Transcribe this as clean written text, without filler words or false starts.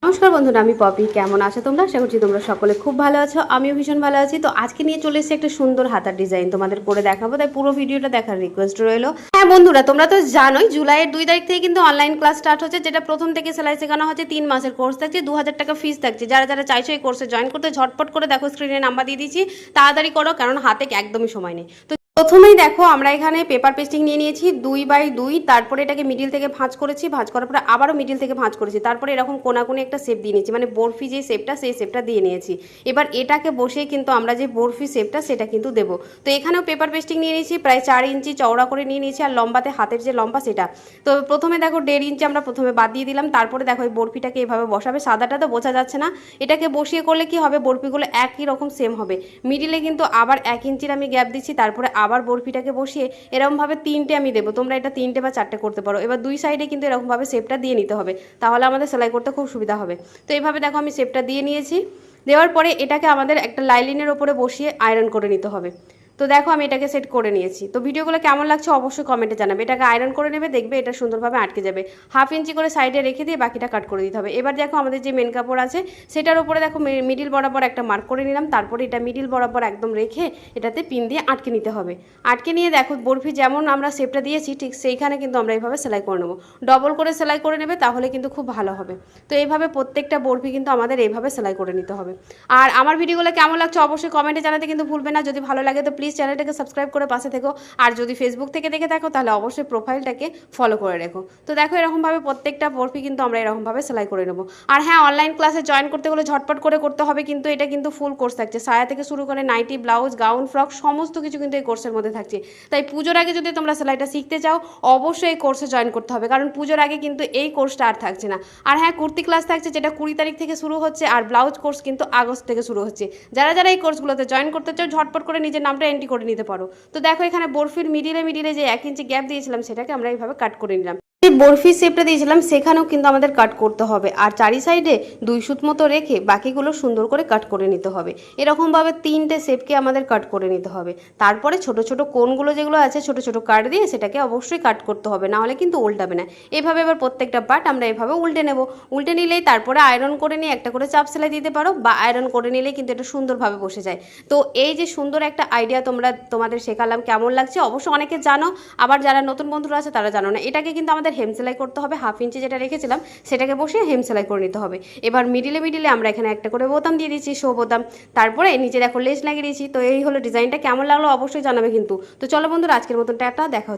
নমস্কার বন্ধুরা, আমি পপি। কেমন আছো তোমরা? আশা করছি তোমরা সকলে খুব ভালো আছো। আমিও ভীষণ ভালো আছি। তো আজকে নিয়ে চলে এসেছি একটা সুন্দর হাতার ডিজাইন তোমাদের করে দেখাবো, তাই পুরো ভিডিওটা দেখার রিকোয়েস্ট রইলো। হ্যাঁ বন্ধুরা, তোমরা তো জানোই জুলাইয়ের 2 তারিখ থেকে কিন্তু অনলাইন ক্লাস স্টার্ট হচ্ছে, যেটা প্রথম থেকে সেলাই শেখানো হচ্ছে। 3 মাসের কোর্স থাকছে, 2000 টাকা ফিস থাকছে। যারা যারা চাইছো এই কোর্সে জয়েন করতে, ঝটপট করে দেখো স্ক্রিনে নাম্বার দিয়ে দিচ্ছি, তাড়াতাড়ি করো, কারণ হাতে একদমই সময় নেই। তো প্রথমেই দেখো আমরা এখানে পেপার পেস্টিং নিয়ে নিয়েছি 2x2, তারপরে এটাকে মিডিল থেকে ভাঁজ করেছি, ভাঁজ করার পরে আবারও মিডিল থেকে ভাঁজ করেছি, তারপরে এরকম কোনাকুনি একটা শেপ দিয়ে নিয়েছি, মানে বরফি যে শেপটা সেই শেপটা দিয়ে নিয়েছি। এবার এটাকে বসিয়ে কিন্তু আমরা যে বরফি শেপটা সেটা কিন্তু দেবো। তো এখানেও পেপার পেস্টিং নিয়ে নিয়েছি, প্রায় 4 ইঞ্চি চওড়া করে নিয়ে নিয়েছি, আর লম্বাতে হাতের যে লম্বা সেটা। তো প্রথমে দেখো 1.5 ইঞ্চি আমরা প্রথমে বাদ দিয়ে দিলাম, তারপরে দেখো এই বরফিটাকে এভাবে বসাবে। সাদাটা তো বোঝা যাচ্ছে না, এটাকে বসিয়ে করলে কি হবে, বরফিগুলো একই রকম সেম হবে। মিডিলে কিন্তু আবার 1 ইঞ্চির আমি গ্যাপ দিচ্ছি, তারপরে আবার বরফিটাকে বসিয়ে এরকমভাবে 3টে আমি দেবো। তোমরা এটা 3টে বা 4টে করতে পারো। এবার 2 সাইডে কিন্তু এরকমভাবে শেপটা দিয়ে নিতে হবে, তাহলে আমাদের সেলাই করতে খুব সুবিধা হবে। তো এইভাবে দেখো আমি শেপটা দিয়ে নিয়েছি। দেওয়ার পরে এটাকে আমাদের একটা লাইলিনের ওপরে বসিয়ে আয়রন করে নিতে হবে। তো দেখো আমি এটাকে সেট করে নিয়েছি। তো ভিডিওগুলো কেমন লাগছে অবশ্যই কমেন্টে জানাবে। এটাকে আয়রন করে নেবে, দেখবে এটা সুন্দরভাবে আটকে যাবে। 1/2 ইঞ্চি করে সাইডে রেখে দিয়ে বাকিটা কাট করে দিতে হবে। এবার দেখো আমাদের যে মেন কাপড় আছে সেটার উপরে দেখো মিডিল বরাবর একটা মার্ক করে নিলাম, তারপরে এটা মিডিল বরাবর একদম রেখে এটাতে পিন দিয়ে আটকে নিতে হবে। আটকে নিয়ে দেখো বরফি যেমন আমরা শেপটা দিয়েছি ঠিক সেইখানে কিন্তু আমরা এইভাবে সেলাই করে নেবো। ডবল করে সেলাই করে নেবে, তাহলে কিন্তু খুব ভালো হবে। তো এইভাবে প্রত্যেকটা বরফি কিন্তু আমাদের এইভাবে সেলাই করে নিতে হবে। আর আমার ভিডিওগুলো কেমন লাগছে অবশ্যই কমেন্টে জানাতে কিন্তু ভুলবে না। যদি ভালো লাগে তো প্লিজ চ্যানেলটাকে সাবস্ক্রাইব করে পাশে থেকো। আর যদি ফেসবুক থেকে দেখে থাকো তাহলে অবশ্যই প্রোফাইলটাকে ফলো করে রেখো। তো দেখো এরকমভাবে প্রত্যেকটা বরফি কিন্তু আমরা এরকমভাবে সেলাই করে নেবো। আর হ্যাঁ, অনলাইন ক্লাসে জয়েন করতে হলে ঝটপট করে করতে হবে, কিন্তু এটা কিন্তু ফুল কোর্স থাকছে। সায়া থেকে শুরু করে নাইটি, ব্লাউজ, গাউন, ফ্রক সমস্ত কিছু কিন্তু এই কোর্সের মধ্যে থাকছে। তাই পুজোর আগে যদি তোমরা সেলাইটা শিখতে চাও অবশ্যই এই কোর্সে জয়েন করতে হবে, কারণ পুজোর আগে কিন্তু এই কোর্সটা আর থাকছে না। আর হ্যাঁ, কুর্তি ক্লাস থাকছে, যেটা 20 তারিখ থেকে শুরু হচ্ছে, আর ব্লাউজ কোর্স কিন্তু আগস্ট থেকে শুরু হচ্ছে। যারা যারা এই কোর্সগুলোতে জয়েন করতে চাও ঝটপট করে নিজের নামটা এন্ট্রি করে নিতে পারো। তো দেখো এখানে বরফির মিডিলে যে 1 ইঞ্চি গ্যাপ দিয়েছিলাম সেটাকে আমরা এইভাবে কাট করে নিলাম। বরফি শেপটা দিয়েছিলাম সেখানেও কিন্তু আমাদের কাট করতে হবে, আর চারি সাইডে 2 সুত মতো রেখে বাকিগুলো সুন্দর করে কাট করে নিতে হবে। এরকমভাবে 3টে শেপকে আমাদের কাট করে নিতে হবে। তারপরে ছোট ছোট কোনগুলো যেগুলো আছে ছোট ছোট কাট দিয়ে সেটাকে অবশ্যই কাট করতে হবে, না হলে কিন্তু উল্টাবে না। এভাবে এবার প্রত্যেকটা পার্ট আমরা এভাবে উল্টে নেব। উল্টে নিলেই তারপরে আয়রন করে নিয়ে একটা করে চাপ সেলাই দিতে পারো, বা আয়রন করে নিলেই কিন্তু এটা সুন্দরভাবে বসে যায়। তো এই যে সুন্দর একটা আইডিয়া তোমাদের শেখালাম, কেমন লাগছে অবশ্যই অনেকে জানো, আবার যারা নতুন বন্ধুরা আছে তারা জানো না। এটাকে কিন্তু আমাদের হেম সেলাই করতে হবে। 1/2 ইঞ্চি যেটা রেখেছিলাম সেটাকে বসিয়ে হেম সেলাই করে নিতে হবে। এবার মিডিলে আমরা এখানে একটা করে বোতাম দিয়ে দিচ্ছি, শো বোতাম, তারপরে নিচে দেখো লেস লাগিয়ে দিয়েছি। তো এই হলো ডিজাইনটা, কেমন লাগলো অবশ্যই জানাবে কিন্তু। তো চলো বন্ধুরা, আজকের মতন টাটা, দেখা।